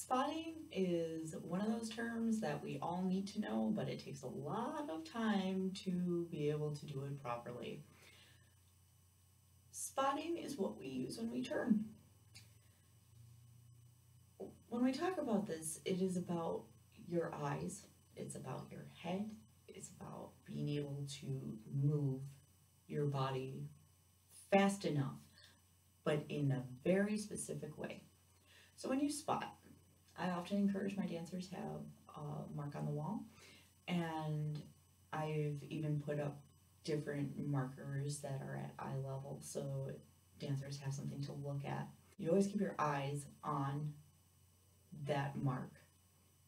Spotting is one of those terms that we all need to know, but it takes a lot of time to be able to do it properly. Spotting is what we use when we turn. When we talk about this, it is about your eyes, it's about your head, it's about being able to move your body fast enough, but in a very specific way. So when you spot, I often encourage my dancers to have a mark on the wall, and I've even put up different markers that are at eye level so dancers have something to look at. You always keep your eyes on that mark.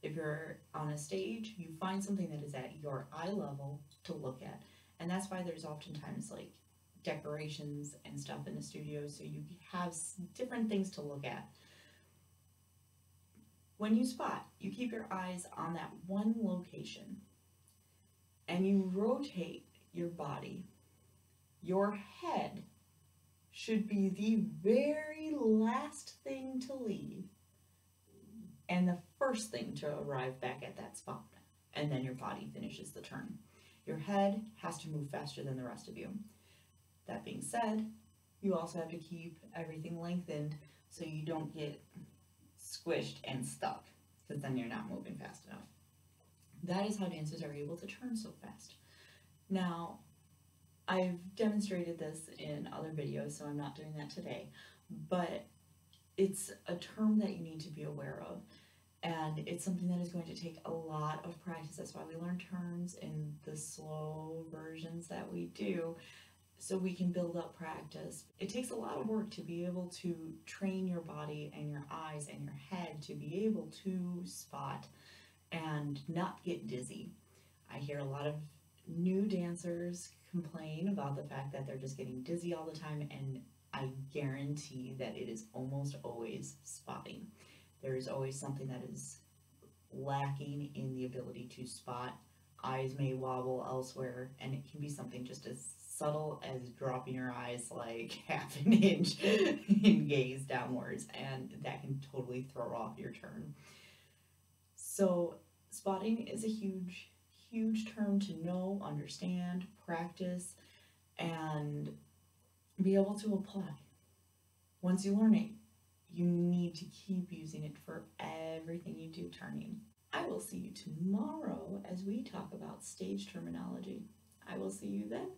If you're on a stage, you find something that is at your eye level to look at, and that's why there's oftentimes like decorations and stuff in the studio, so you have different things to look at. When you spot, you keep your eyes on that one location and you rotate your body. Your head should be the very last thing to leave and the first thing to arrive back at that spot, and then your body finishes the turn. Your head has to move faster than the rest of you. That being said, you also have to keep everything lengthened so you don't get squished and stuck, because then you're not moving fast enough. That is how dancers are able to turn so fast. Now, I've demonstrated this in other videos, so I'm not doing that today, but it's a term that you need to be aware of, and it's something that is going to take a lot of practice. That's why we learn turns in the slow versions that we do, so we can build up practice. It takes a lot of work to be able to train your body and your eyes and your head to be able to spot and not get dizzy. I hear a lot of new dancers complain about the fact that they're just getting dizzy all the time, and I guarantee that it is almost always spotting. There is always something that is lacking in the ability to spot. Eyes may wobble elsewhere, and it can be something just as subtle as dropping your eyes like half an inch in gaze downwards, and that can totally throw off your turn. So spotting is a huge term to know, understand, practice, and be able to apply. Once you learn it, you need to keep using it for everything you do turning. I will see you tomorrow as we talk about stage terminology. I will see you then.